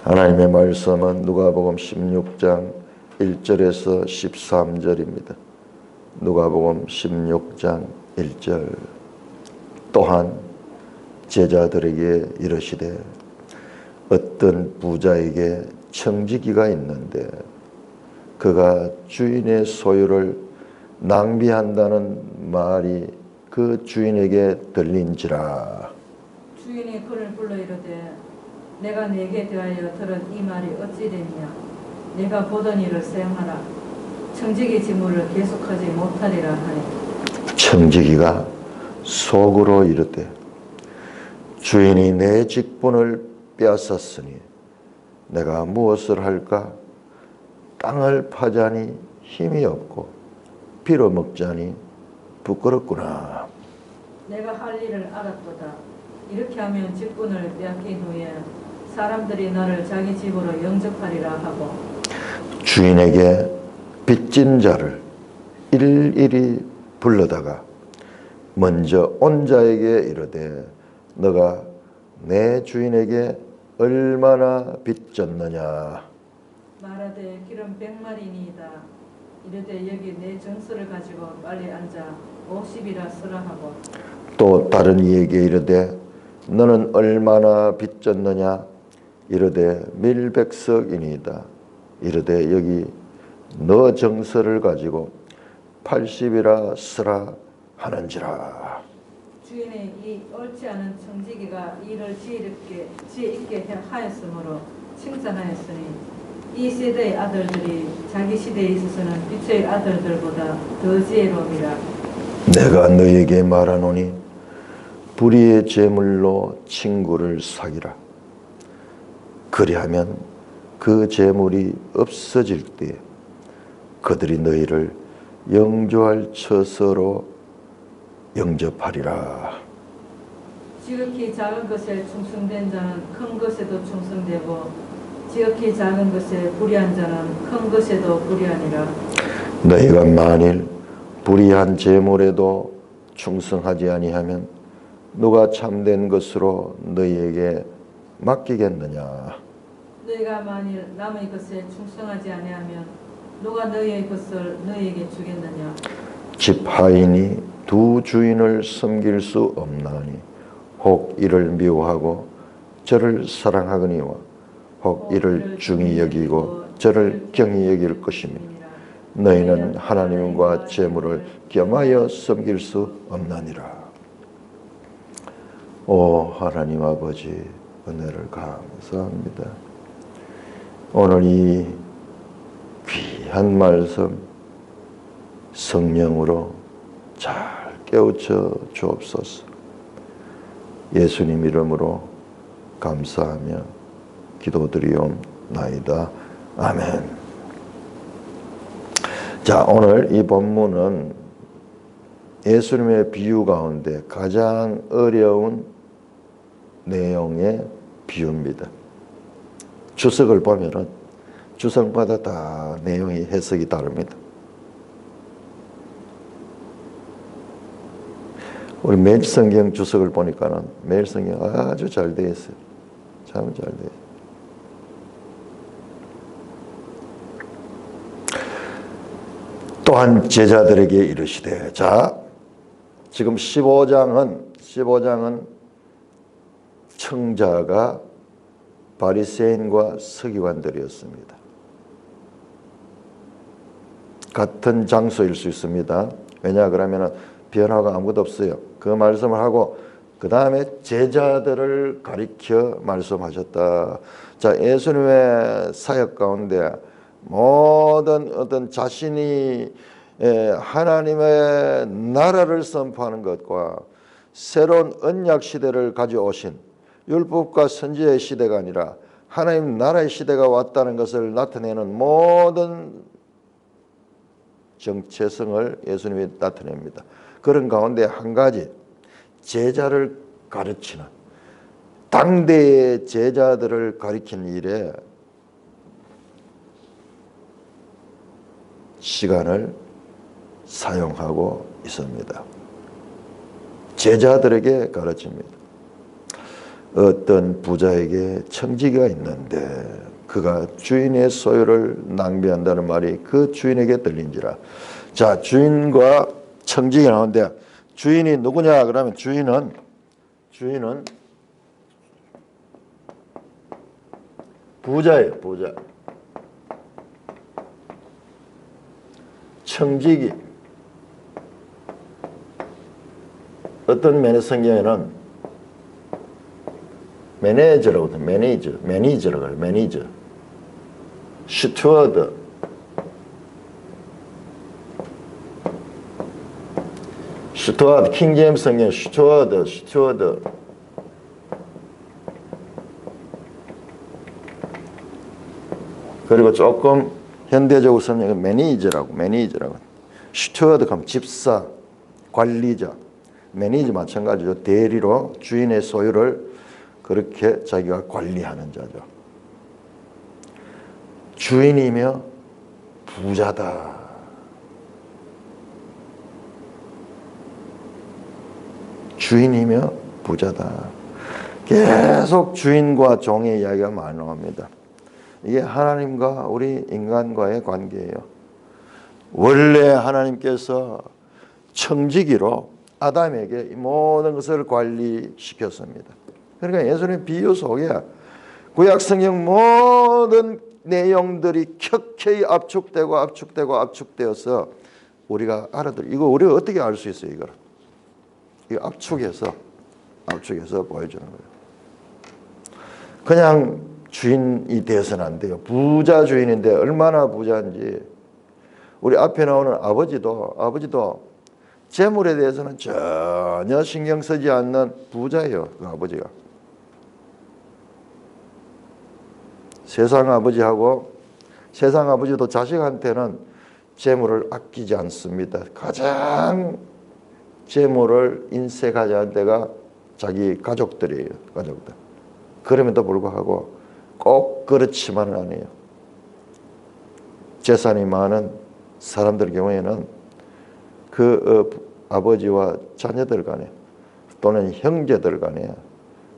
하나님의 말씀은 누가복음 16장 1절에서 13절입니다. 누가복음 16장 1절. 또한 제자들에게 이르시되 어떤 부자에게 청지기가 있는데 그가 주인의 소유를 낭비한다는 말이 그 주인에게 들린지라. 주인이 그를 불러 이르되 내가 네게 대하여 들은 이 말이 어찌 되냐. 내가 보던 일을 수행하라. 청지기 직무를 계속하지 못하리라 하니. 청지기가 속으로 이르되 주인이 내 직분을 빼앗았으니 내가 무엇을 할까? 땅을 파자니 힘이 없고 빌어먹자니 부끄럽구나. 내가 할 일을 알았도다. 이렇게 하면 직분을 빼앗긴 후에 사람들이 나를 자기 집으로 영접하리라 하고. 주인에게 빚진 자를 일일이 불러다가 먼저 온 자에게 이르되 너가 내 주인에게 얼마나 빚졌느냐. 말하되 기름 100마리니이다. 이르되 여기 내 정서를 가지고 빨리 앉아 50이라 쓰라 하고. 또 다른 이에게 이르되 너는 얼마나 빚졌느냐. 이르되 밀백석이니이다. 이르되 여기 너 정서를 가지고 80이라 쓰라 하는지라. 주인의 이 옳지 않은 청지기가 일을 지혜 있게 하였으므로 칭찬하였으니 이 세대의 아들들이 자기 시대에 있어서는 빛의 아들들보다 더 지혜로움이라. 내가 너에게 말하노니 불의의 재물로 친구를 사귀라. 그리하면 그 재물이 없어질 때에 그들이 너희를 영조할 처소로 영접하리라. 지극히 작은 것에 충성된 자는 큰 것에도 충성되고 지극히 작은 것에 불의한 자는 큰 것에도 불의하니라. 너희가 만일 불의한 재물에도 충성하지 아니하면 누가 참된 것으로 너희에게 맡기겠느냐. 너희가 만일 남의 것에 충성하지 아니하면 누가 너희의 것을 너희에게 주겠느냐. 집 하인이 두 주인을 섬길 수 없나니 혹 이를 미워하고 저를 사랑하거니와 혹 이를 중히 여기고 저를 경히 여길 것이며 너희는 하나님과 재물을 겸하여 섬길 수 없나니라. 오 하나님 아버지, 은혜를 감사합니다. 오늘 이 귀한 말씀 성령으로 잘 깨우쳐 주옵소서. 예수님 이름으로 감사하며 기도드리옵나이다. 아멘. 자, 오늘 이 본문은 예수님의 비유 가운데 가장 어려운 내용의 비유입니다. 주석을 보면은 주석마다 다 내용이 해석이 다릅니다. 우리 매일 성경 주석을 보니까는 매일 성경 아주 잘 되어 있어요. 참 잘 되어 있어요. 또한 제자들에게 이르시되. 자, 지금 15장은 청자가 바리새인과 서기관들이었습니다. 같은 장소일 수 있습니다. 왜냐 그러면 변화가 아무것도 없어요. 그 말씀을 하고 그 다음에 제자들을 가리켜 말씀하셨다. 자, 예수님의 사역 가운데 모든 어떤 자신이 하나님의 나라를 선포하는 것과 새로운 언약 시대를 가져오신 율법과 선지의 시대가 아니라 하나님 나라의 시대가 왔다는 것을 나타내는 모든 정체성을 예수님이 나타냅니다. 그런 가운데 한 가지, 제자를 가르치는, 당대의 제자들을 가르치는 일에 시간을 사용하고 있습니다. 제자들에게 가르칩니다. 어떤 부자에게 청지기가 있는데 그가 주인의 소유를 낭비한다는 말이 그 주인에게 들린지라. 자, 주인과 청지기가 나오는데 주인이 누구냐 그러면 주인은 부자예요. 부자. 청지기. 어떤 면의 성경에는 매니저라고 해요. 매니저라고 해요. 매니저. 스튜어드. 스튜어드. 킹제임스 성경 스튜어드. 그리고 조금 현대적으로 설명은 매니저라고. 스튜어드 하면 집사, 관리자. 매니저 마찬가지죠. 대리로 주인의 소유를 그렇게 자기가 관리하는 자죠. 주인이며 부자다. 주인이며 부자다. 계속 주인과 종의 이야기가 많이 나옵니다. 이게 하나님과 우리 인간과의 관계예요. 원래 하나님께서 청지기로 아담에게 이 모든 것을 관리시켰습니다. 그러니까 예수님 비유 속에 구약성경 모든 내용들이 켜켜이 압축되어서 우리가 이거 우리가 어떻게 알 수 있어요? 이거 압축해서 보여주는 거예요. 그냥 주인이 돼서는 안 돼요. 부자 주인인데 얼마나 부자인지. 우리 앞에 나오는 아버지도 재물에 대해서는 전혀 신경 쓰지 않는 부자예요. 그 아버지가. 세상 아버지도 자식한테는 재물을 아끼지 않습니다. 가장 재물을 인색하지 않은 데가 자기 가족들이에요. 가족들. 그럼에도 불구하고 꼭 그렇지만은 아니에요. 재산이 많은 사람들 경우에는 그 아버지와 자녀들 간에 또는 형제들 간에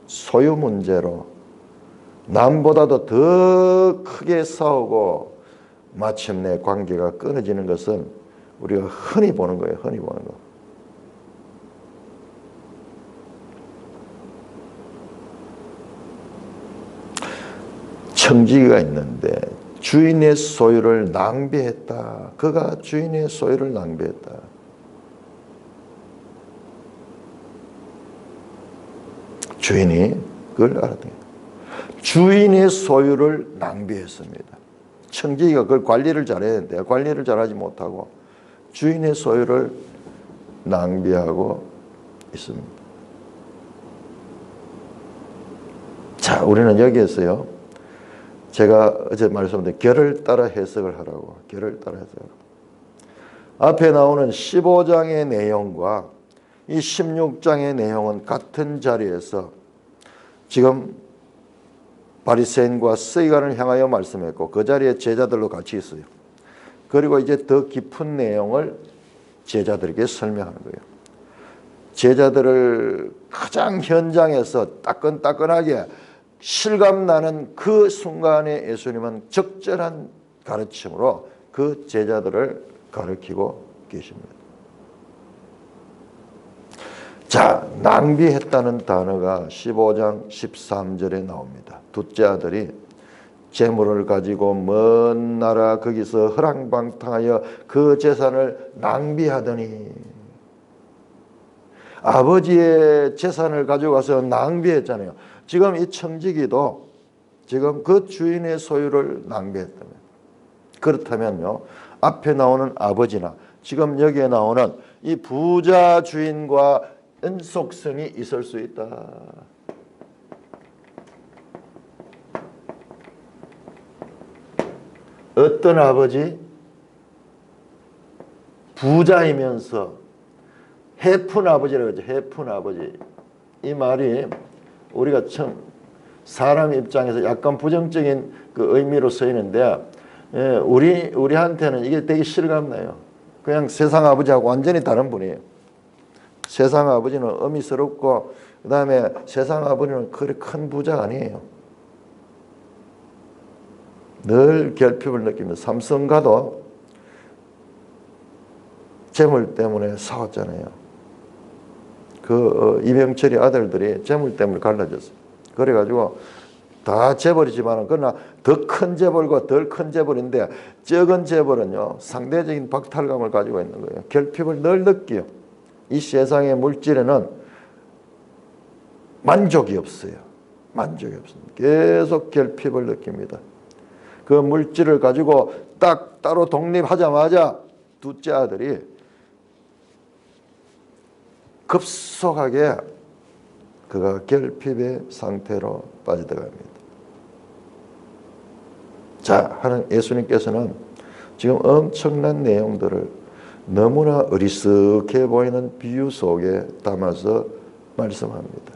소유 문제로 남보다도 더 크게 싸우고 마침내 관계가 끊어지는 것은 우리가 흔히 보는 거예요. 흔히 보는 거. 청지기가 있는데 주인의 소유를 낭비했다. 그가 주인의 소유를 낭비했다. 주인이 그걸 알았대요. 주인의 소유를 낭비했습니다. 청지기가 그걸 관리를 잘해야 되는데 관리를 잘하지 못하고 주인의 소유를 낭비하고 있습니다. 자, 우리는 여기에서요. 제가 어제 말씀드린 결을 따라 해석을 하라고. 결을 따라 해석을. 앞에 나오는 15장의 내용과 이 16장의 내용은 같은 자리에서 지금 바리새인과 서기관을 향하여 말씀했고 그 자리에 제자들도 같이 있어요. 그리고 이제 더 깊은 내용을 제자들에게 설명하는 거예요. 제자들을 가장 현장에서 따끈따끈하게 실감나는 그 순간에 예수님은 적절한 가르침으로 그 제자들을 가르치고 계십니다. 자, 낭비했다는 단어가 15장 13절에 나옵니다. 둘째 아들이 재물을 가지고 먼 나라 거기서 허랑방탕하여 그 재산을 낭비하더니 아버지의 재산을 가져가서 낭비했잖아요. 지금 이 청지기도 지금 그 주인의 소유를 낭비했다면 그렇다면요. 앞에 나오는 아버지나 지금 여기에 나오는 이 부자 주인과 연속성이 있을 수 있다. 어떤 아버지? 부자이면서 해픈 아버지라고 하죠. 해픈 아버지. 이 말이 우리가 참 사람 입장에서 약간 부정적인 그 의미로 쓰이는데 우리한테는 이게 되게 실감나요. 그냥 세상 아버지하고 완전히 다른 분이에요. 세상 아버지는 어미스럽고 그 다음에 세상 아버지는 그리 큰 부자 아니에요. 늘 결핍을 느끼면서 삼성과도 재물 때문에 싸웠잖아요. 그 이병철이 아들들이 재물 때문에 갈라졌어요. 그래가지고 다 재벌이지만 그러나 더 큰 재벌과 덜 큰 재벌인데 적은 재벌은요 상대적인 박탈감을 가지고 있는 거예요. 결핍을 늘 느껴요. 이 세상의 물질에는 만족이 없어요. 만족이 없습니다. 계속 결핍을 느낍니다. 그 물질을 가지고 딱 따로 독립하자마자 둘째 아들이 급속하게 그가 결핍의 상태로 빠져들어갑니다. 자, 하는 예수님께서는 지금 엄청난 내용들을 너무나 어리석해 보이는 비유 속에 담아서 말씀합니다.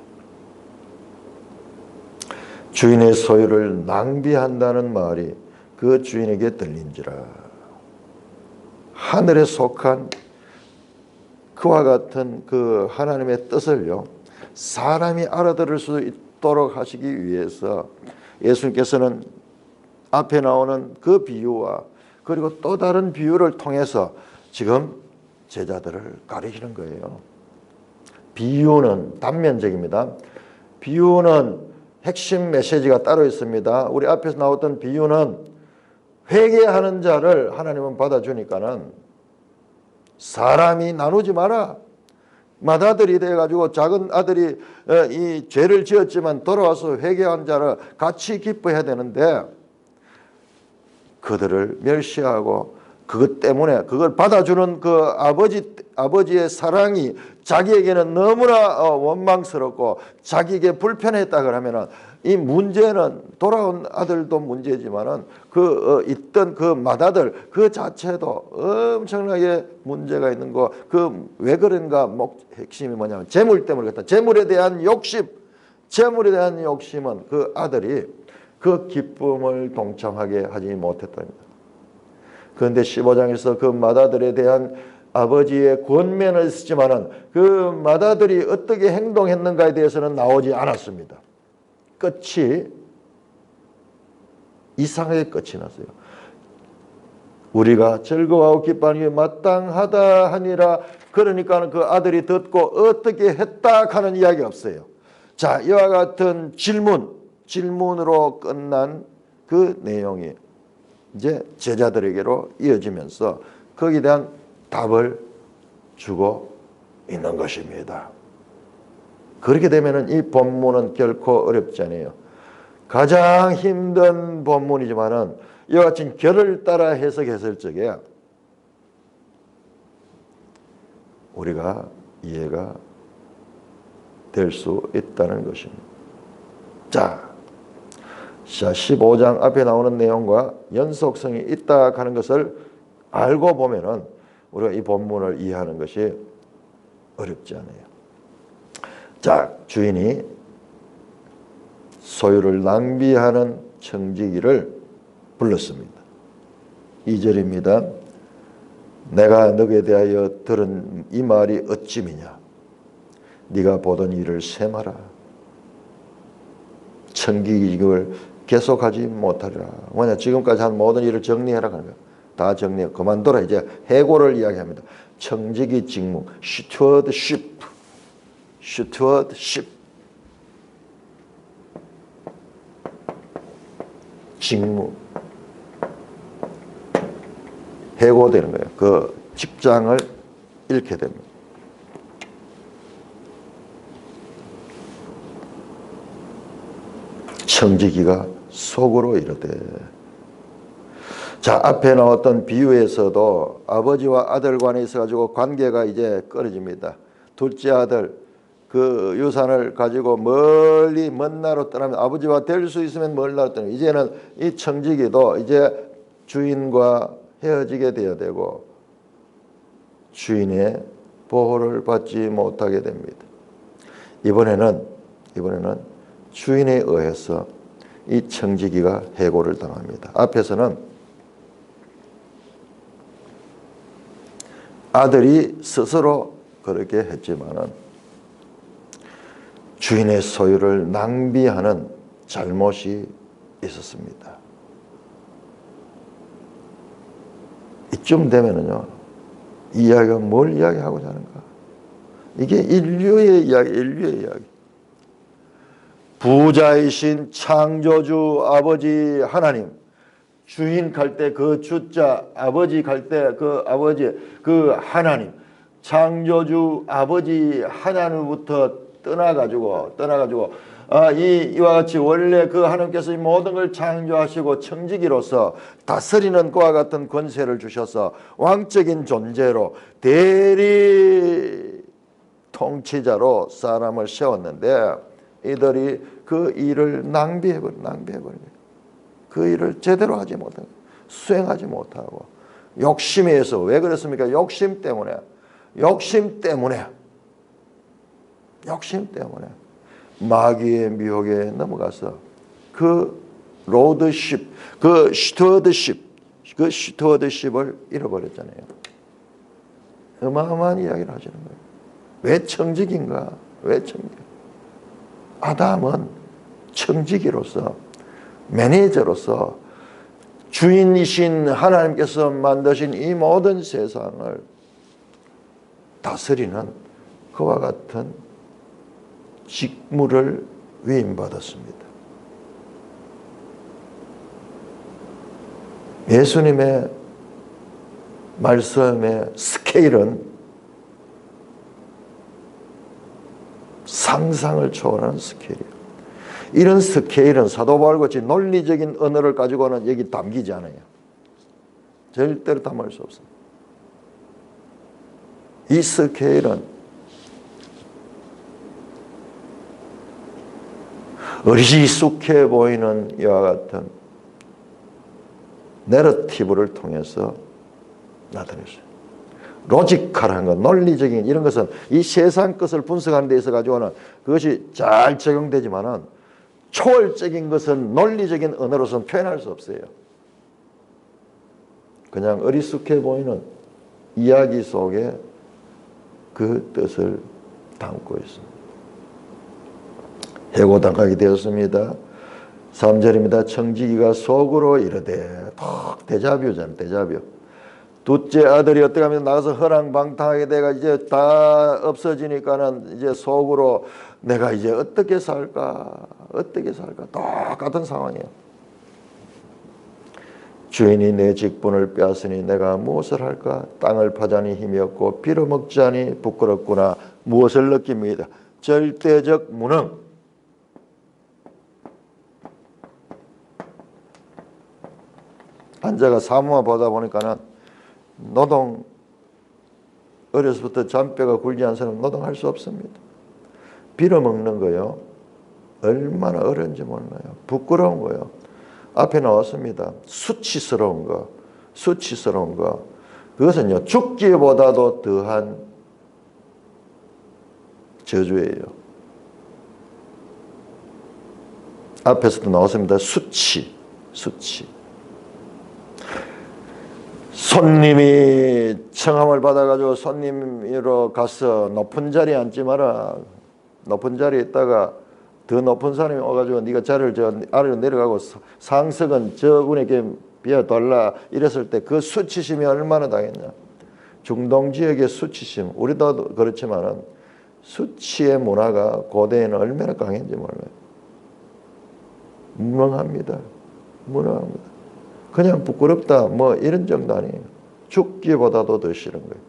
주인의 소유를 낭비한다는 말이 그 주인에게 들린지라. 하늘에 속한 그와 같은 그 하나님의 뜻을요 사람이 알아들을 수 있도록 하시기 위해서 예수님께서는 앞에 나오는 그 비유와 그리고 또 다른 비유를 통해서 지금 제자들을 가르치는 거예요. 비유는 단면적입니다. 비유는 핵심 메시지가 따로 있습니다. 우리 앞에서 나왔던 비유는 회개하는 자를 하나님은 받아주니까는 사람이 나누지 마라. 맏아들이 돼가지고 작은 아들이 이 죄를 지었지만 돌아와서 회개한 자를 같이 기뻐해야 되는데 그들을 멸시하고 그것 때문에 그걸 받아주는 그 아버지의 사랑이 자기에게는 너무나 원망스럽고 자기에게 불편했다 그러면은 이 문제는 돌아온 아들도 문제지만은 있던 그 맏아들 그 자체도 엄청나게 문제가 있는 거. 그 왜 그런가 핵심이 뭐냐면 재물 때문에 그렇다. 재물에 대한 욕심은 그 아들이 그 기쁨을 동참하게 하지 못했답니다. 그런데 15장에서 그 맏아들에 대한 아버지의 권면을 쓰지만은 그 맏아들이 어떻게 행동했는가에 대해서는 나오지 않았습니다. 끝이 이상하게 끝이 났어요. 우리가 즐거워하고 기뻐하는 게 마땅하다 하니라. 그러니까 그 아들이 듣고 어떻게 했다 하는 이야기가 없어요. 자, 이와 같은 질문으로 끝난 그 내용이 이제 제자들에게로 이어지면서 거기에 대한 답을 주고 있는 것입니다. 그렇게 되면은 이 본문은 결코 어렵지 않아요. 가장 힘든 본문이지만은 이와 같은 결을 따라 해석했을 적에 우리가 이해가 될 수 있다는 것입니다. 자, 15장 앞에 나오는 내용과 연속성이 있다 하는 것을 알고 보면은 우리가 이 본문을 이해하는 것이 어렵지 않아요. 자, 주인이 소유를 낭비하는 청지기를 불렀습니다. 2절입니다. 내가 너에 대하여 들은 이 말이 어찌미냐? 네가 보던 일을 셈하라. 청지기를 계속하지 못하리라. 뭐냐? 지금까지 한 모든 일을 정리해라 하는 거야. 다 정리해. 그만둬라. 이제 해고를 이야기합니다. 청지기 직무, stewardship. 직무. 해고되는 거예요. 그 직장을 잃게 됩니다. 청지기가 속으로 이르되. 자, 앞에 나왔던 비유에서도 아버지와 아들 간에 있어가지고 관계가 이제 끊어집니다. 둘째 아들 그 유산을 가지고 멀리 먼 나라로 떠나면 아버지와 될 수 있으면 먼 나라로 떠나면 이제는 이 청지기도 이제 주인과 헤어지게 되어야 되고 주인의 보호를 받지 못하게 됩니다. 이번에는 주인에 의해서 이 청지기가 해고를 당합니다. 앞에서는 아들이 스스로 그렇게 했지만은 주인의 소유를 낭비하는 잘못이 있었습니다. 이쯤 되면은요, 이야기가 뭘 이야기하고자 하는가? 이게 인류의 이야기, 인류의 이야기. 부자이신 창조주 아버지 하나님, 주인 갈 때 그 주자, 아버지 갈 때 그 아버지, 그 하나님, 창조주 아버지 하나님부터 떠나가지고 이와 같이 원래 그 하나님께서 이 모든 걸 창조하시고 청지기로서 다스리는 그와 같은 권세를 주셔서 왕적인 존재로 대리 통치자로 사람을 세웠는데 이들이 그 일을 낭비해버린 거예요. 그 일을 제대로 하지 못하고 수행하지 못하고 욕심에 의해서. 왜 그렇습니까? 욕심 때문에 마귀의 미혹에 넘어가서 그 로드십, 그 스튜어드십을 잃어버렸잖아요. 어마어마한 이야기를 하시는 거예요. 왜 청지기인가? 왜 청지기? 아담은 청지기로서, 매니저로서 주인이신 하나님께서 만드신 이 모든 세상을 다스리는 그와 같은 직무를 위임받았습니다. 예수님의 말씀의 스케일은 상상을 초월하는 스케일이에요. 이런 스케일은 사도 바울같이 논리적인 언어를 가지고는 여기 담기지 않아요. 절대로 담을 수 없습니다. 이 스케일은 어리숙해 보이는 이와 같은 내러티브를 통해서 나타냈어요. 로지컬한 것, 논리적인 이런 것은 이 세상 것을 분석하는 데 있어 가지고는 그것이 잘 적용되지만은 초월적인 것은 논리적인 언어로서는 표현할 수 없어요. 그냥 어리숙해 보이는 이야기 속에 그 뜻을 담고 있습니다. 해고당하게 되었습니다. 3절입니다. 청지기가 속으로 이르되, 데자뷰잖아요. 데자뷰. 둘째 아들이 어떻게 하면 나가서 허랑방탕하게 돼가 이제 다 없어지니까는 이제 속으로 내가 이제 어떻게 살까 똑같은 상황이에요. 주인이 내 직분을 빼앗으니 내가 무엇을 할까? 땅을 파자니 힘이 없고 빌어먹자니 부끄럽구나. 무엇을 느낍니다? 절대적 무능. 앉아가 사무만 보다 보니까는 노동, 어려서부터 잔뼈가 굴지 않은 사람은 노동할 수 없습니다. 빌어먹는 거요. 얼마나 어려운지 몰라요. 부끄러운 거요. 앞에 나왔습니다. 수치스러운 거. 그것은요, 죽기보다도 더한 저주예요. 앞에서도 나왔습니다. 수치. 손님이 청함을 받아가지고 손님으로 가서 높은 자리에 앉지 마라. 높은 자리에 있다가 더 높은 사람이 와가지고 네가 자리를 저 아래로 내려가고 상석은 저분에게 비워달라 이랬을 때 그 수치심이 얼마나 당했냐. 중동 지역의 수치심, 우리도 그렇지만은 수치의 문화가 고대에는 얼마나 강했는지 몰라요. 무능합니다. 그냥 부끄럽다 뭐 이런 정도 아니에요. 죽기보다도 더 싫은 거예요.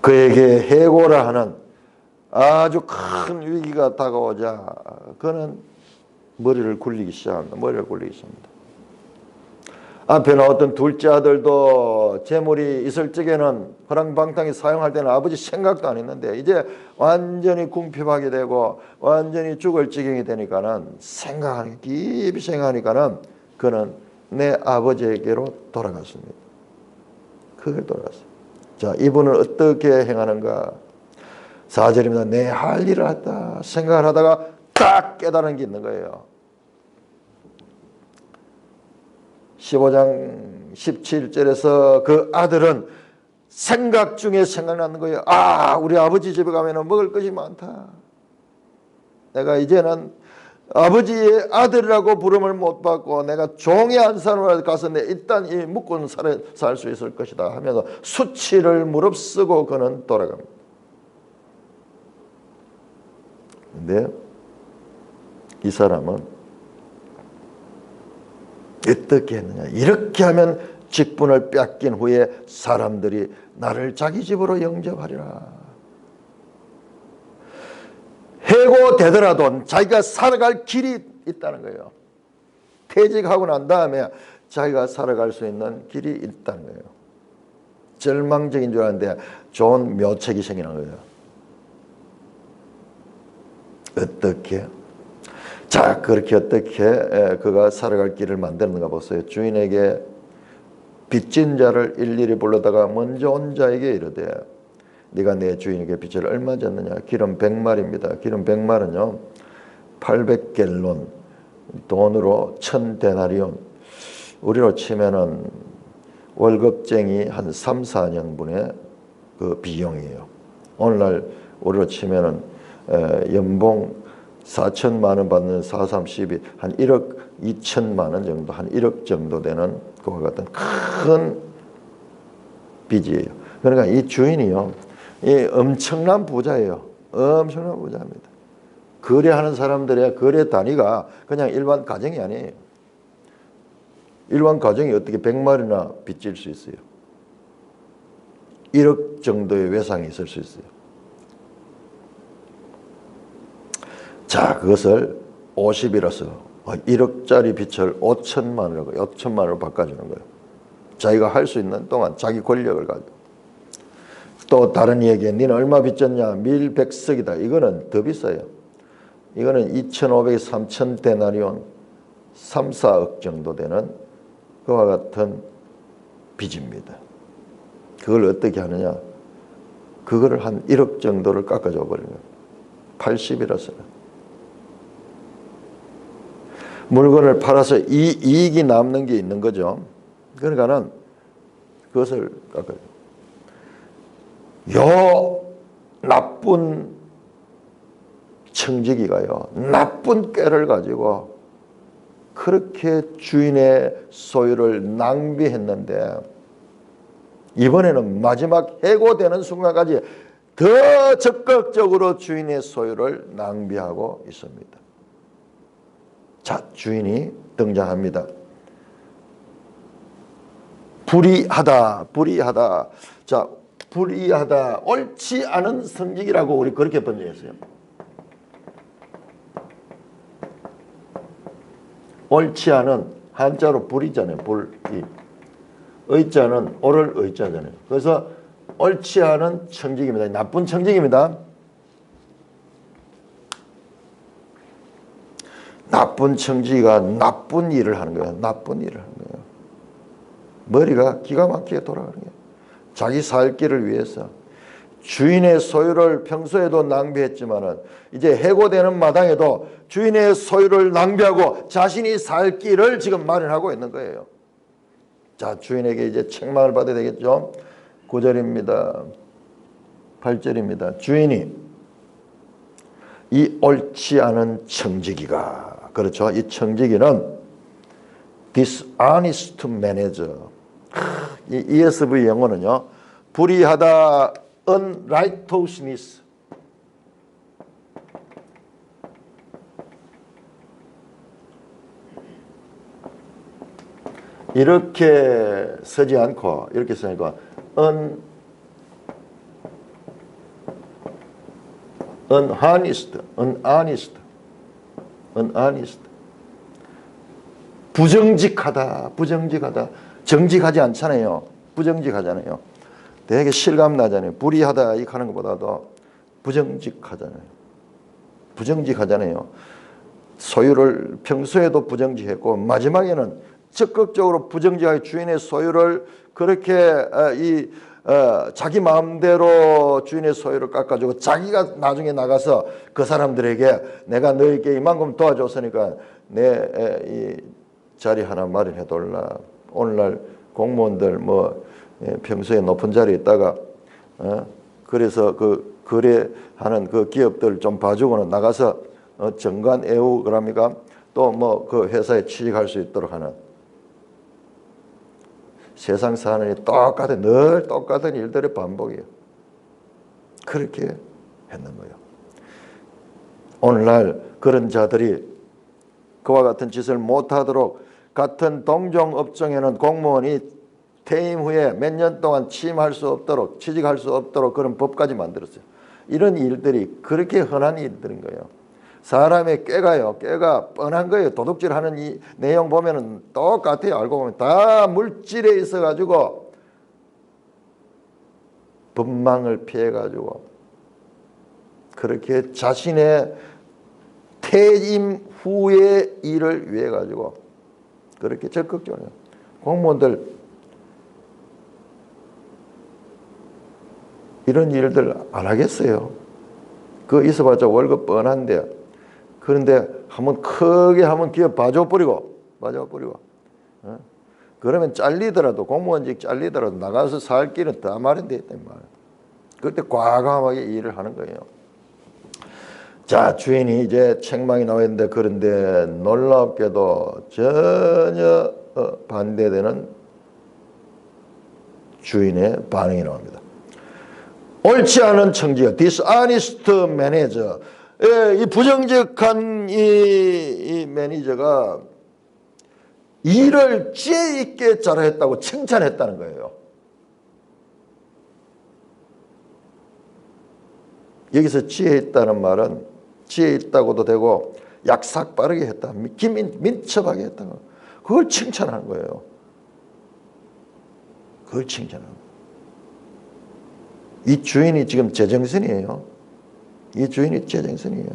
그에게 해고라 하는 아주 큰 위기가 다가오자 그는 머리를 굴리기 시작합니다. 앞에 나왔던 둘째 아들도 재물이 있을 적에는 허랑방탕히 사용할 때는 아버지 생각도 안 했는데 이제 완전히 궁핍하게 되고 완전히 죽을 지경이 되니까는 깊이 생각하니까는 그는 내 아버지에게로 돌아갔습니다. 그걸 돌아갔어요. 자, 이분은 어떻게 행하는가? 4절입니다. 내 할 일을 했다 생각을 하다가 딱 깨달은 게 있는 거예요. 15장 17절에서 그 아들은 생각 중에 생각나는 거예요. 아, 우리 아버지 집에 가면 먹을 것이 많다. 내가 이제는 아버지의 아들이라고 부름을 못 받고 내가 종의 한 사람으로 가서 내 일단 이 묵고는 살 수 있을 것이다 하면서 수치를 무릅쓰고 그는 돌아갑니다. 근데 이 사람은 어떻게 했느냐. 이렇게 하면 직분을 뺏긴 후에 사람들이 나를 자기 집으로 영접하리라. 해고되더라도 자기가 살아갈 길이 있다는 거예요. 퇴직하고 난 다음에 자기가 살아갈 수 있는 길이 있다는 거예요. 절망적인 줄 알았는데 좋은 묘책이 생기는 거예요. 어떻게? 자, 그렇게 어떻게 그가 살아갈 길을 만드는가 보세요. 주인에게 빚진 자를 일일이 불러다가 먼저 온 자에게 이르되 네가 내 주인에게 빚을 얼마 졌느냐. 기름 100말입니다. 기름 100말은요 800갤론, 돈으로 1000데나리온, 우리로 치면은 월급쟁이 한 3, 4년분의 그 비용이에요. 오늘날 우리로 치면은 연봉 4천만 원 받는 4, 3, 12, 한 1억 2천만 원 정도, 한 1억 정도 되는 그와 같은 큰 빚이에요. 그러니까 이 주인이요, 이 엄청난 부자예요. 엄청난 부자입니다. 거래하는 사람들의 거래 단위가 그냥 일반 가정이 아니에요. 일반 가정이 어떻게 100마리나 빚질 수 있어요? 1억 정도의 외상이 있을 수 있어요. 자, 그것을 50이라서 1억짜리 빚을 5천만 원이라고 5천만 원으로 바꿔주는 거예요. 자기가 할 수 있는 동안 자기 권력을 가지고. 또 다른 이야기에 니는 얼마 빚졌냐? 밀 100석이다. 이거는 더 비싸요. 이거는 2,500, 3,000데나리온 3, 4억 정도 되는 그와 같은 빚입니다. 그걸 어떻게 하느냐? 그거를 한 1억 정도를 깎아줘 버리는 거예요. 80이라서는. 물건을 팔아서 이익이 남는 게 있는 거죠. 그러니까는 그것을 깎아줘. 요 나쁜 청지기가요, 나쁜 꾀를 가지고 그렇게 주인의 소유를 낭비했는데 이번에는 마지막 해고되는 순간까지 더 적극적으로 주인의 소유를 낭비하고 있습니다. 자, 주인이 등장합니다. 불의하다, 불의하다. 자, 불의하다, 옳지 않은 성직이라고 우리 그렇게 번역했어요. 옳지 않은, 한자로 불이잖아요. 불이. 의자는 옳을 의자잖아요. 그래서 옳지 않은 청직입니다. 나쁜 청직입니다. 나쁜 청지기가 나쁜 일을 하는 거예요. 나쁜 일을 하는 거예요. 머리가 기가 막히게 돌아가는 거예요. 자기 살 길을 위해서 주인의 소유를 평소에도 낭비했지만은 이제 해고되는 마당에도 주인의 소유를 낭비하고 자신이 살 길을 지금 마련하고 있는 거예요. 자, 주인에게 이제 책망을 받아야 되겠죠. 9절입니다. 8절입니다. 주인이 이 옳지 않은 청지기가, 그렇죠, 이 청지기는 dishonest manager, 이 ESV 영어는요 불의하다, unrighteousness, 이렇게 쓰지 않고 이렇게 쓰니까 unhonest, 부정직하다, 부정직하다. 정직하지 않잖아요. 부정직하잖아요. 되게 실감 나잖아요. 불의하다 이렇게 하는 것보다도 부정직하잖아요. 부정직하잖아요. 소유를 평소에도 부정직했고 마지막에는 적극적으로 부정직하게 주인의 소유를 그렇게 자기 마음대로 주인의 소유를 깎아주고 자기가 나중에 나가서 그 사람들에게 내가 너에게 이만큼 도와줬으니까 내 이 자리 하나 마련해 돌라. 오늘날 공무원들 뭐 평소에 높은 자리에 있다가 그래서 그 거래하는 그 기업들 좀 봐주고는 나가서 정관 애우 그럽니까? 또 뭐 그 회사에 취직할 수 있도록 하는 세상 사는 일 늘 똑같은 일들의 반복이에요. 그렇게 했는 거예요. 오늘날 그런 자들이 그와 같은 짓을 못하도록 같은 동종 업종에는 공무원이 퇴임 후에 몇 년 동안 취임할 수 없도록 취직할 수 없도록 그런 법까지 만들었어요. 이런 일들이 그렇게 흔한 일들인 거예요. 사람의 꾀가 뻔한 거예요. 도둑질하는 이 내용 보면은 똑같아요. 알고 보면 다 물질에 있어 가지고 법망을 피해 가지고 그렇게 자신의 퇴임 후의 일을 위해 가지고 그렇게 적극적으로 공무원들 이런 일들 안 하겠어요. 그 있어봤자 월급 뻔한데 그런데 한번 기업 봐줘버리고 그러면 잘리더라도 공무원직 잘리더라도 나가서 살 길은 다 마련되어 있단 말이에요. 그때 과감하게 일을 하는 거예요. 자, 주인이 이제 책망이 나와 있는데 그런데 놀랍게도 전혀 반대되는 주인의 반응이 나옵니다. 옳지 않은 청지기, dishonest manager. 이 부정직한 이 매니저가 일을 지혜 있게 잘했다고 칭찬했다는 거예요. 여기서 지혜 있다는 말은 지혜 있다고도 되고 약삭 빠르게 했다, 민첩하게 했다. 그걸 칭찬하는 거예요. 그걸 칭찬하는 거예요. 이 주인이 지금 제정신이에요. 이 주인이 제정신이에요.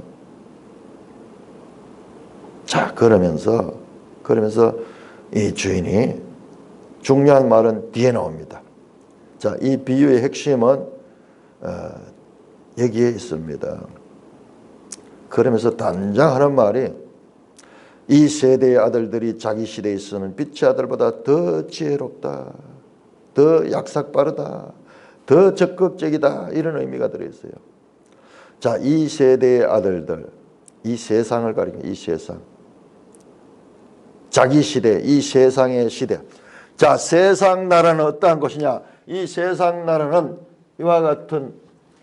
자, 그러면서 이 주인이 중요한 말은 뒤에 나옵니다. 자, 이 비유의 핵심은 여기에 있습니다. 그러면서 단장 하는 말이 이 세대의 아들들이 자기 시대에 있어서는 빛의 아들보다 더 지혜롭다, 더 약삭 빠르다, 더 적극적이다, 이런 의미가 들어있어요. 자, 이 세대의 아들들, 이 세상을 가리켜 이 세상, 자기 시대, 이 세상의 시대. 자, 세상 나라는 어떠한 것이냐? 이 세상 나라는 이와 같은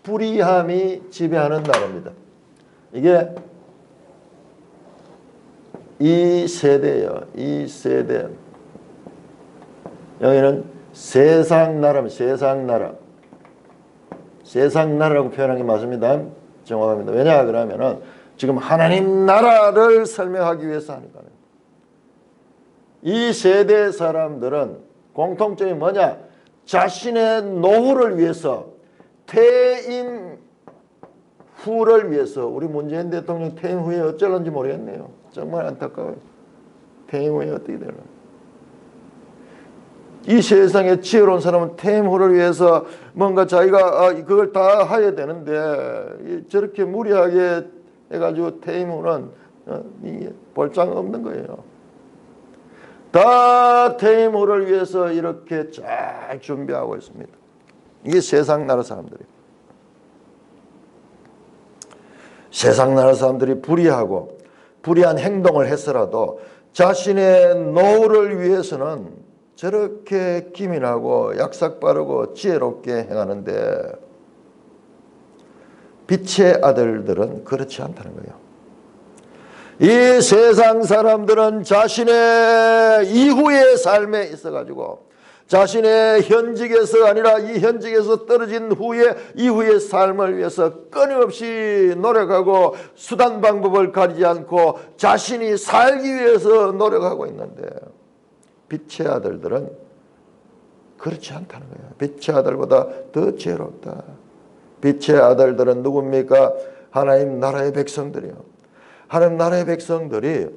불의함이 지배하는 나라입니다. 이게 이 세대예요. 이 세대. 여기는 세상 나라입니다. 세상 나라. 세상 나라라고 표현한 게 맞습니다. 정확합니다. 왜냐 그러면은 지금 하나님 나라를 설명하기 위해서 하니까요. 이 세대 사람들은 공통점이 뭐냐? 자신의 노후를 위해서, 퇴임 후를 위해서. 우리 문재인 대통령 퇴임 후에 어쩔런지 모르겠네요. 정말 안타까워요. 퇴임 후에 어떻게 되나. 이 세상에 지혜로운 사람은 퇴임 후를 위해서 뭔가 자기가 그걸 다 해야 되는데 저렇게 무리하게 해가지고 퇴임 후는 이게 볼장 없는 거예요. 다 퇴임 후를 위해서 이렇게 쫙 준비하고 있습니다. 이게 세상 나라 사람들이에요. 세상 나라 사람들이 불의한 행동을 했어라도 자신의 노후를 위해서는 저렇게 기민하고 약삭 빠르고 지혜롭게 행하는데 빛의 아들들은 그렇지 않다는 거예요. 이 세상 사람들은 자신의 이후의 삶에 있어가지고 자신의 현직에서 아니라 이 현직에서 떨어진 이후의 삶을 위해서 끊임없이 노력하고 수단 방법을 가리지 않고 자신이 살기 위해서 노력하고 있는데 빛의 아들들은 그렇지 않다는 거예요. 빛의 아들보다 더 지혜롭다. 빛의 아들들은 누굽니까? 하나님 나라의 백성들이요. 하나님 나라의 백성들이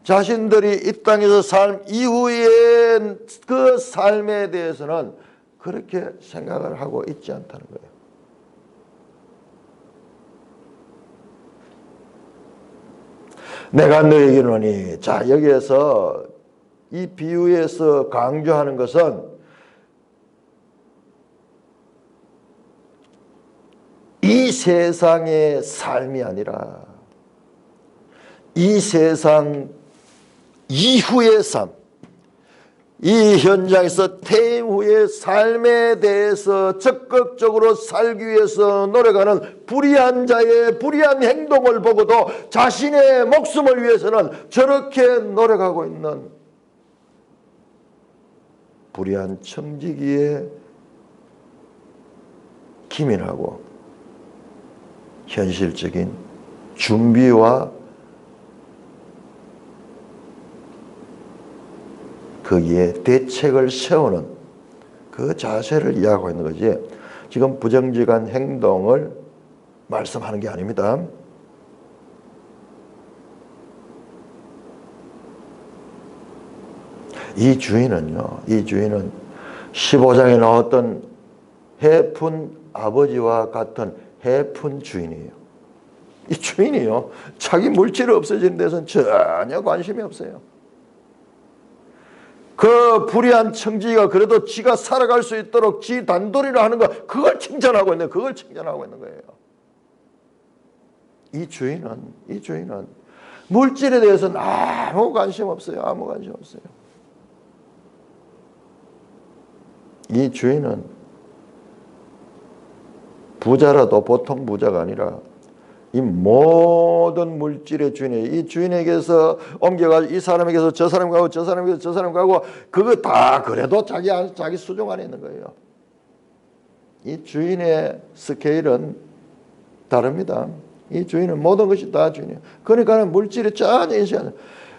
자신들이 이 땅에서 삶 이후의 그 삶에 대해서는 그렇게 생각을 하고 있지 않다는 거예요. 내가 너에게 이르노니, 자, 여기에서 이 비유에서 강조하는 것은 이 세상의 삶이 아니라 이 세상 이후의 삶, 이 현장에서 퇴임 후의 삶에 대해서 적극적으로 살기 위해서 노력하는 불의한 자의 불의한 행동을 보고도 자신의 목숨을 위해서는 저렇게 노력하고 있는 불의한 청지기에 기민하고 현실적인 준비와 거기에 대책을 세우는 그 자세를 이야기하고 있는 거지, 지금 부정직한 행동을 말씀하는 게 아닙니다. 이 주인은요, 이 주인은 15장에 나왔던 해픈 아버지와 같은 해픈 주인이에요. 이 주인이요, 자기 물질이 없어지는 데서는 전혀 관심이 없어요. 그 불의한 청지기가 그래도 지가 살아갈 수 있도록 지 단돌이로 하는 거, 그걸 칭찬하고 있는, 그걸 칭찬하고 있는 거예요. 이 주인은 물질에 대해서는 아무 관심 없어요. 아무 관심 없어요. 이 주인은 부자라도 보통 부자가 아니라 이 모든 물질의 주인이에요. 이 주인에게서 옮겨가지고 이 사람에게서 저 사람 가고 저 사람에게서 저 사람 가고, 그거 다 그래도 자기 수종 안에 있는 거예요. 이 주인의 스케일은 다릅니다. 이 주인은 모든 것이 다 주인이에요. 그러니까 물질이 전혀 인식 안 해요.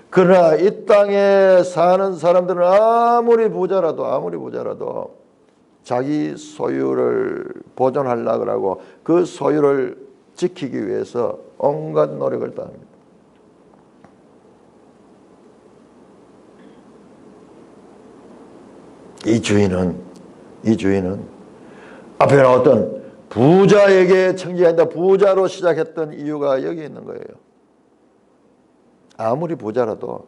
그러나 이 땅에 사는 사람들은 아무리 부자라도 자기 소유를 보존하려고 하고 그 소유를 지키기 위해서 온갖 노력을 다합니다. 이 주인은 앞에 나왔던 부자에게 청지한다, 부자로 시작했던 이유가 여기 있는 거예요. 아무리 부자라도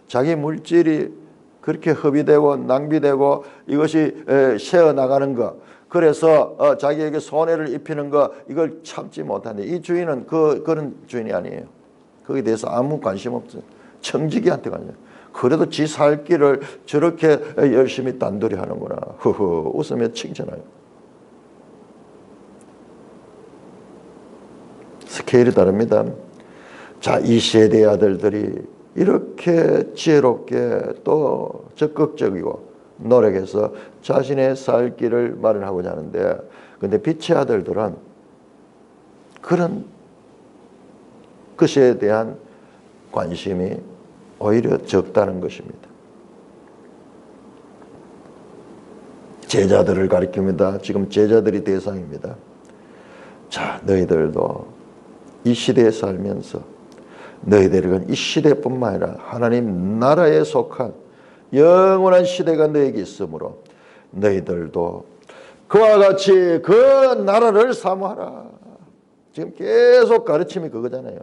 자기 물질이 그렇게 허비되고 낭비되고 이것이 새어나가는 것, 그래서 자기에게 손해를 입히는 거, 이걸 참지 못하는데 이 주인은 그런 주인이 아니에요. 거기에 대해서 아무 관심 없어요. 청지기한테 관심. 그래도 지 살 길을 저렇게 열심히 단돌이 하는구나. 흐흐 웃으며 칭찬해요. 스케일이 다릅니다. 자, 이 세대의 아들들이 이렇게 지혜롭게 또 적극적이고 노력해서 자신의 살 길을 마련하고자 하는데, 근데 빛의 아들들은 그런 것에 대한 관심이 오히려 적다는 것입니다. 제자들을 가리킵니다. 지금 제자들이 대상입니다. 자, 너희들도 이 시대에 살면서 너희들은 이 시대뿐만 아니라 하나님 나라에 속한 영원한 시대가 너에게 있으므로 너희들도 그와 같이 그 나라를 사모하라. 지금 계속 가르침이 그거잖아요.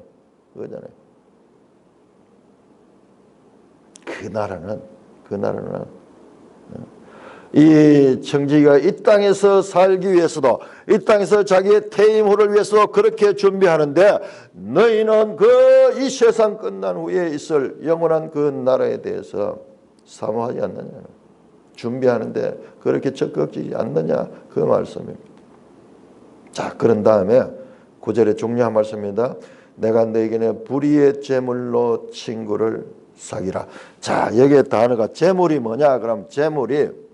그 나라는 이 청지기가 이 땅에서 살기 위해서도, 이 땅에서 자기의 퇴임 후를 위해서 그렇게 준비하는데, 너희는 이 세상 끝난 후에 있을 영원한 그 나라에 대해서 사모하지 않느냐, 준비하는데 그렇게 적극적이지 않느냐, 그 말씀입니다. 자, 그런 다음에 9절에 중요한 말씀입니다. 내가 너에게는 불의의 재물로 친구를 사귀라. 자, 여기에 단어가 재물이 뭐냐? 그럼 재물이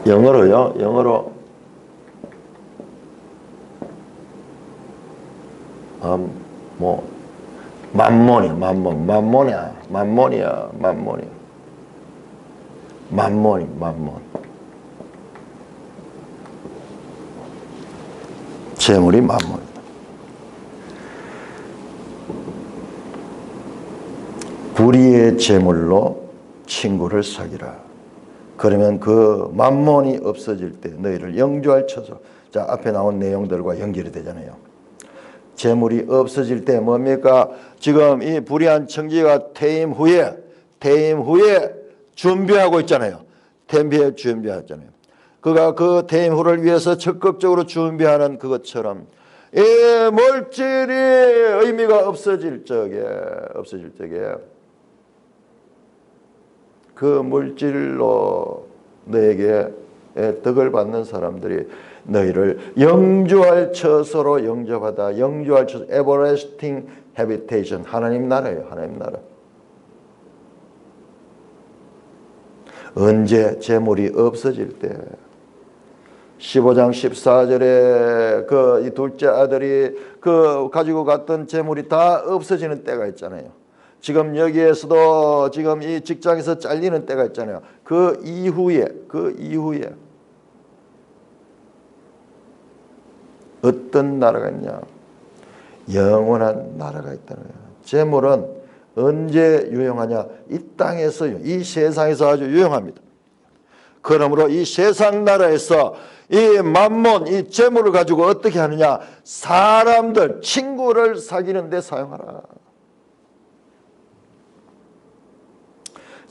영어로 만몬. 재물이 만몬이다. 불의의 재물로 친구를 사귀라. 그러면 그 만몬이 없어질 때 너희를 영주할 처소. 자, 앞에 나온 내용들과 연결이 되잖아요. 재물이 없어질 때 뭡니까? 지금 이 불의한 청지기가 퇴임 후에 준비하고 있잖아요. 퇴임 후에 준비하잖아요. 그가 그 퇴임 후를 위해서 적극적으로 준비하는 그것처럼 이 물질이 의미가 없어질 적에 그 물질로 너에게 덕을 받는 사람들이 너희를 영주할 처소로 영접하다. 영주할 처소, everlasting habitation. 하나님 나라예요. 하나님 나라. 언제 재물이 없어질 때 15장 14절에 그 이 둘째 아들이 그 가지고 갔던 재물이 다 없어지는 때가 있잖아요. 지금 여기에서도 지금 이 직장에서 잘리는 때가 있잖아요. 그 이후에 어떤 나라가 있냐? 영원한 나라가 있다는 거예요. 재물은 언제 유용하냐? 이 땅에서요. 이 세상에서 아주 유용합니다. 그러므로 이 세상 나라에서 이 만몬, 이 재물을 가지고 어떻게 하느냐? 사람들, 친구를 사귀는 데 사용하라.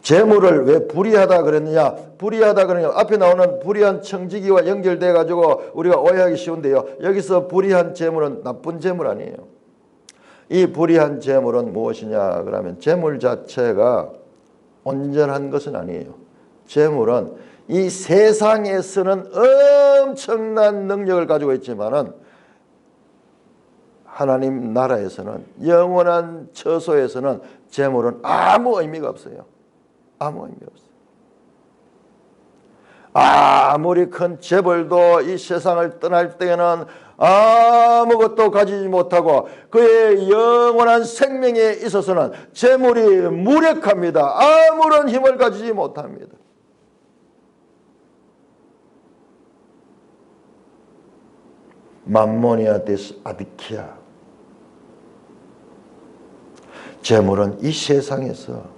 재물을 왜 불의하다 그랬느냐? 불의하다 그러냐? 앞에 나오는 불의한 청지기와 연결돼 가지고 우리가 오해하기 쉬운데요. 여기서 불의한 재물은 나쁜 재물 아니에요. 이 불의한 재물은 무엇이냐? 그러면 재물 자체가 온전한 것은 아니에요. 재물은 이 세상에서는 엄청난 능력을 가지고 있지만은 하나님 나라에서는 영원한 처소에서는 재물은 아무 의미가 없어요. 아무 의미 없어요. 아무리 큰 재벌도 이 세상을 떠날 때에는 아무것도 가지지 못하고 그의 영원한 생명에 있어서는 재물이 무력합니다. 아무런 힘을 가지지 못합니다. 맘모니아 데스 아디키아. 재물은 이 세상에서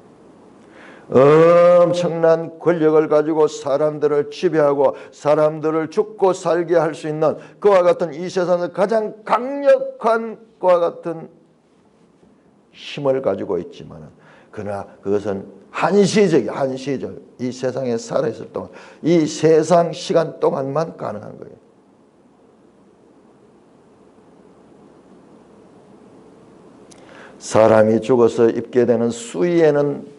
엄청난 권력을 가지고 사람들을 지배하고 사람들을 죽고 살게 할 수 있는 그와 같은 이 세상에서 가장 강력한 그와 같은 힘을 가지고 있지만 그러나 그것은 한시적 이 세상에 살아있을 동안 이 세상 시간 동안만 가능한 거예요. 사람이 죽어서 입게 되는 수의에는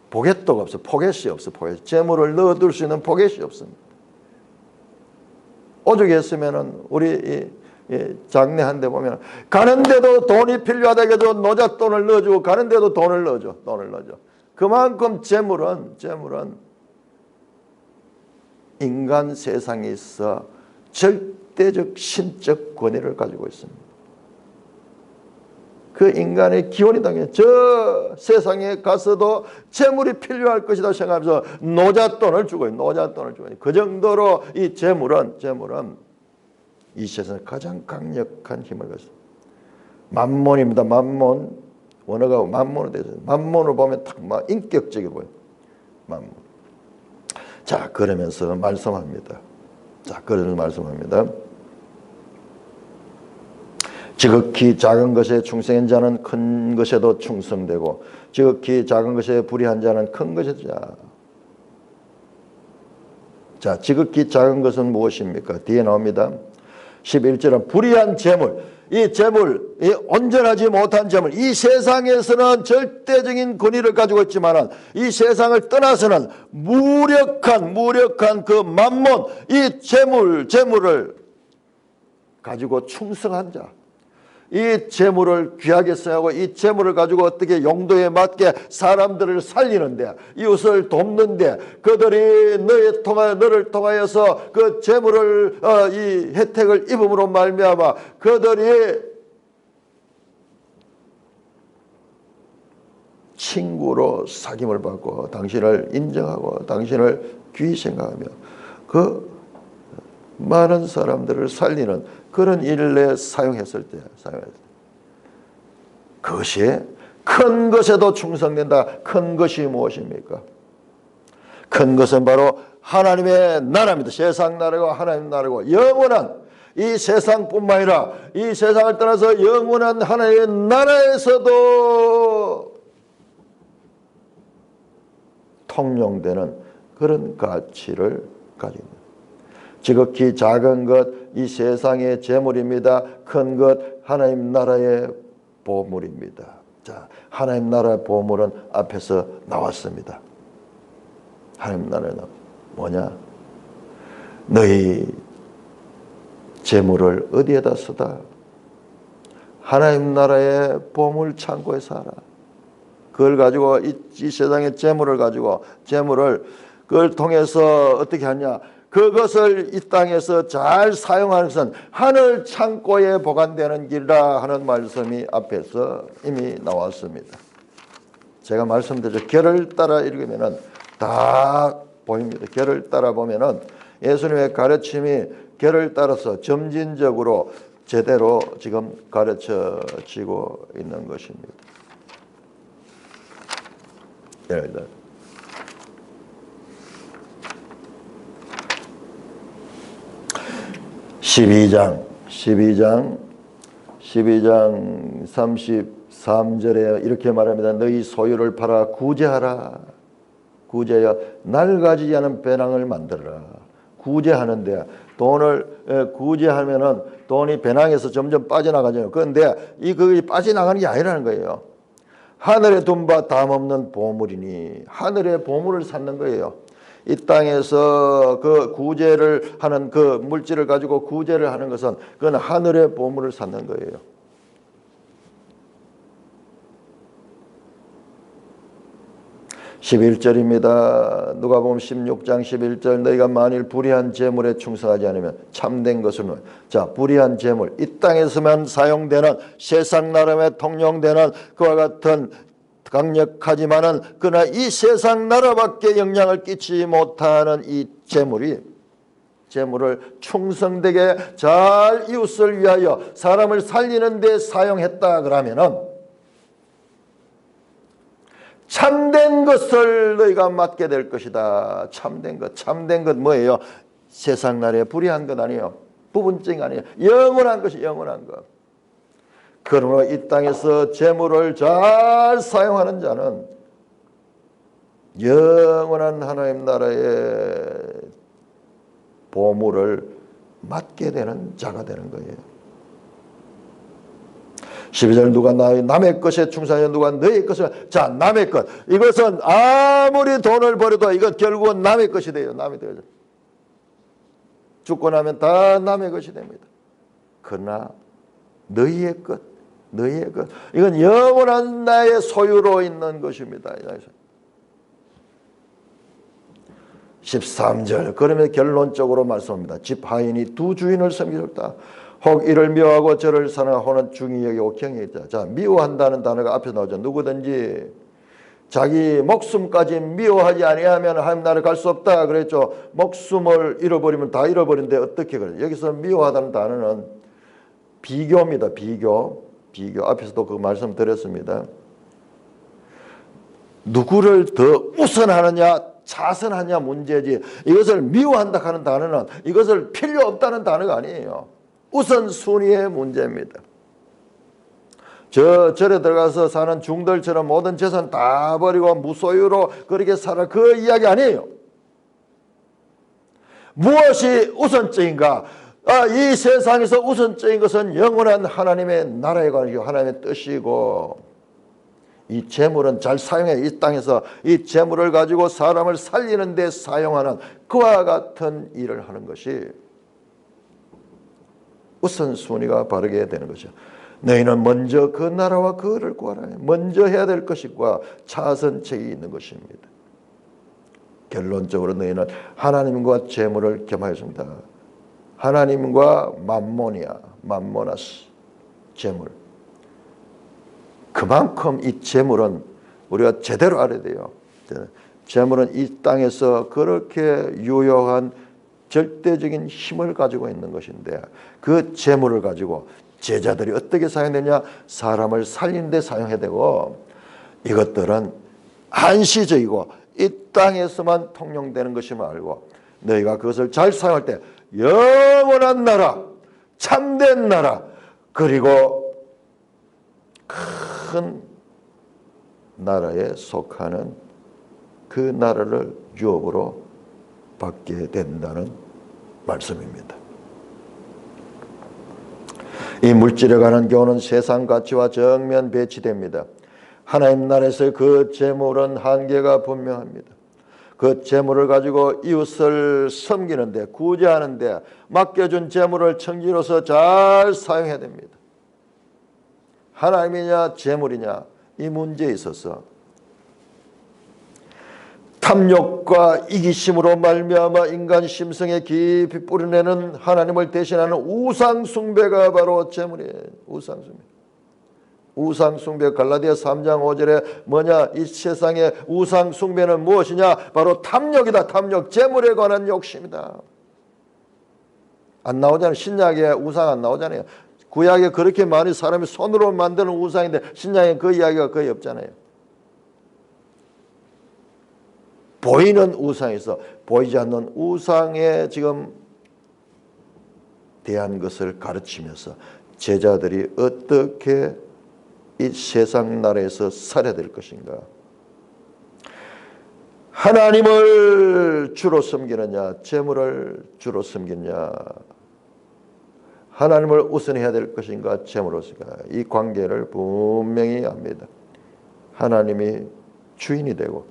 포켓도가 없어. 포켓이 없어. 포켓. 재물을 넣어둘 수 있는 포켓이 없습니다. 오죽했으면은 우리 장례 한 대 보면 가는데도 돈이 필요하다 해서 노잣돈을 넣어주고 가는데도 돈을 넣어줘. 그만큼 재물은 인간 세상에 있어 절대적 신적 권위를 가지고 있습니다. 그 인간의 기원이 당연히 저 세상에 가서도 재물이 필요할 것이다 생각하면서 노잣돈을 주고 그 정도로 이 재물은 이 세상에 가장 강력한 힘을 가지고 만몬입니다. 만몬 원어가 만몬으로 되어 있어요. 만몬을 보면 딱 막 인격적이 보여요. 만몬. 자, 그러면서 말씀합니다. 지극히 작은 것에 충성한 자는 큰 것에도 충성되고 지극히 작은 것에 불의한 자는 큰 것에도 자, 지극히 작은 것은 무엇입니까? 뒤에 나옵니다. 11절은 불의한 재물, 이 온전하지 못한 재물, 이 세상에서는 절대적인 권위를 가지고 있지만 이 세상을 떠나서는 무력한 그 만몬, 이 재물을 가지고 충성한 자, 이 재물을 귀하게 써하고 이 재물을 가지고 어떻게 용도에 맞게 사람들을 살리는데 이웃을 돕는데 그들이 너를 통하여서 그 재물을 이 혜택을 입음으로 말미암아 그들이 친구로 사귐을 받고 당신을 인정하고 당신을 귀히 생각하며 그 많은 사람들을 살리는 그런 일에 사용했을 때 그것이 큰 것에도 충성된다. 큰 것이 무엇입니까? 큰 것은 바로 하나님의 나라입니다. 세상 나라고 하나님 나라고 영원한 이 세상뿐만 아니라 이 세상을 떠나서 영원한 하나님의 나라에서도 통용되는 그런 가치를 가지고 있습니다. 지극히 작은 것 이 세상의 재물입니다. 큰 것 하나님 나라의 보물입니다. 자, 하나님 나라의 보물은 앞에서 나왔습니다. 하나님 나라는 뭐냐? 너희 재물을 어디에다 쓰다? 하나님 나라의 보물 창고에 사라. 그걸 가지고 이 세상의 재물을 가지고 그걸 통해서 어떻게 하냐? 그것을 이 땅에서 잘 사용하는 것은 하늘 창고에 보관되는 길이라 하는 말씀이 앞에서 이미 나왔습니다. 제가 말씀드렸죠. 결을 따라 읽으면은 다 보입니다. 결을 따라 보면은 예수님의 가르침이 결을 따라서 점진적으로 제대로 지금 가르쳐지고 있는 것입니다. 예를 들어 12장 33절에 이렇게 말합니다. 너희 소유를 팔아 구제하라. 구제하여 낡아지지 않은 배낭을 만들어라. 구제하는데 돈을 구제하면은 돈이 배낭에서 점점 빠져나가잖아요. 그런데 그게 빠져나가는 게 아니라는 거예요. 하늘에 둔 바 담없는 보물이니 하늘의 보물을 찾는 거예요. 이 땅에서 그 구제를 하는 그 물질을 가지고 구제를 하는 것은 그건 하늘의 보물을 찾는 거예요. 11절입니다. 누가복음 16장 11절 너희가 만일 불의한 재물에 충성하지 않으면 참된 것은 자 불의한 재물 이 땅에서만 사용되는 세상 나라에 통용되는 그와 같은 강력하지만은 그러나 이 세상 나라밖에 영향을 끼치지 못하는 이 재물을 충성되게 잘 이웃을 위하여 사람을 살리는 데 사용했다 그러면은 참된 것을 너희가 맡게 될 것이다. 참된 것 뭐예요? 세상 나라에 불의한 것 아니에요. 부분적인 아니에요. 영원한 것이 영원한 것. 그러므로 이 땅에서 재물을 잘 사용하는 자는 영원한 하나님 나라의 보물을 맡게 되는 자가 되는 거예요. 12절 누가 남의 것에 충성하여 누가 너의 것을 자 남의 것 이것은 아무리 돈을 벌어도 이것 결국은 남의 것이 돼요. 남의 것이 죽고 나면 다 남의 것이 됩니다. 그러나 너희의 것 이건 영원한 나의 소유로 있는 것입니다. 13절 그러면 결론적으로 말씀합니다. 집 하인이 두 주인을 섬기셨다. 혹 이를 미워하고 저를 사랑하는 혹은 중히 여기고 경히 있다. 자 미워한다는 단어가 앞에 나오죠. 누구든지 자기 목숨까지 미워하지 아니하면 하나님 나라에 갈 수 없다 그랬죠. 목숨을 잃어버리면 다 잃어버린데 어떻게 그래요? 여기서 미워하다는 단어는 비교입니다. 비교 앞에서도 그 말씀 드렸습니다. 누구를 더 우선하느냐 자선하냐 문제지 이것을 미워한다 하는 단어는 이것을 필요 없다는 단어가 아니에요. 우선순위의 문제입니다. 절에 들어가서 사는 중들처럼 모든 재산 다 버리고 무소유로 그렇게 살아 그 이야기 아니에요. 무엇이 우선적인가? 이 세상에서 우선적인 것은 영원한 하나님의 나라에 관하여 하나님의 뜻이고 이 재물은 잘 사용해 이 땅에서 이 재물을 가지고 사람을 살리는 데 사용하는 그와 같은 일을 하는 것이 우선순위가 바르게 되는 것이죠. 너희는 먼저 그 나라와 그를 구하라. 먼저 해야 될 것과 차선책이 있는 것입니다. 결론적으로 너희는 하나님과 재물을 겸하였습니다. 하나님과 맘모나스 재물. 그만큼 이 재물은 우리가 제대로 알아야 돼요. 재물은 이 땅에서 그렇게 유효한 절대적인 힘을 가지고 있는 것인데 그 재물을 가지고 제자들이 어떻게 사용되냐? 사람을 살리는 데 사용해야 되고 이것들은 한시적이고 이 땅에서만 통용되는 것임을 알고 너희가 그것을 잘 사용할 때 영원한 나라 참된 나라, 그리고 큰 나라에 속하는 그 나라를 유업으로 받게 된다는 말씀입니다. 이 물질에 관한 교훈은 세상 가치와 정면 배치됩니다. 하나님 나라에서의 그 재물은 한계가 분명합니다. 그 재물을 가지고 이웃을 섬기는데, 구제하는데 맡겨준 재물을 청지로서 잘 사용해야 됩니다. 하나님이냐 재물이냐, 이 문제에 있어서 탐욕과 이기심으로 말미암아 인간 심성에 깊이 뿌려내는 하나님을 대신하는 우상 숭배가 바로 재물이에요. 우상 숭배. 우상 숭배, 갈라디아 3장 5절에 뭐냐, 이 세상의 우상 숭배는 무엇이냐, 바로 탐욕이다. 탐욕, 재물에 관한 욕심이다. 안 나오잖아요. 신약에 우상 안 나오잖아요. 구약에 그렇게 많이 사람이 손으로 만드는 우상인데 신약에 그 이야기가 거의 없잖아요. 보이는 우상에서 보이지 않는 우상에 지금 대한 것을 가르치면서 제자들이 어떻게 이 세상 나라에서 살아야 될 것인가, 하나님을 주로 섬기느냐 재물을 주로 섬기느냐, 하나님을 우선해야 될 것인가 재물을 우선인가, 이 관계를 분명히 합니다. 하나님이 주인이 되고,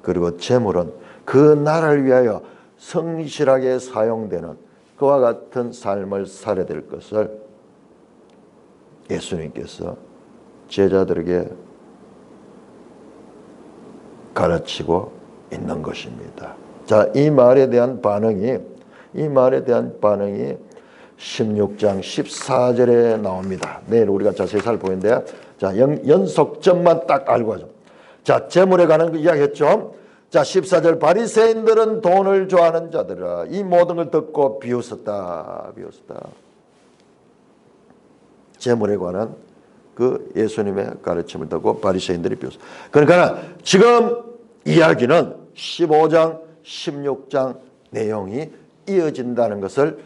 그리고 재물은 그 나라를 위하여 성실하게 사용되는 그와 같은 삶을 살아야 될 것을 예수님께서 제자들에게 가르치고 있는 것입니다. 자, 이 말에 대한 반응이 16장 14절에 나옵니다. 내일 우리가 자세히 살펴보는데요. 자, 연속점만 딱 알고 하죠. 자, 재물에 관한 거 이야기했죠. 자, 14절, 바리새인들은 돈을 좋아하는 자들아 이 모든 걸 듣고 비웃었다. 재물에 관한 그 예수님의 가르침을 듣고 바리새인들이 비웃었다. 그러니까 지금 이야기는 15장 16장 내용이 이어진다는 것을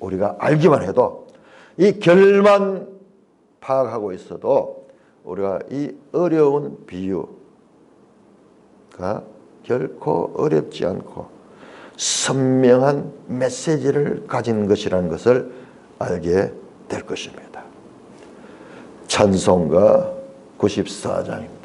우리가 알기만 해도, 이 결만 파악하고 있어도 우리가 이 어려운 비유가 결코 어렵지 않고 선명한 메시지를 가진 것이라는 것을 알게 될 것입니다. 찬송가 94장입니다.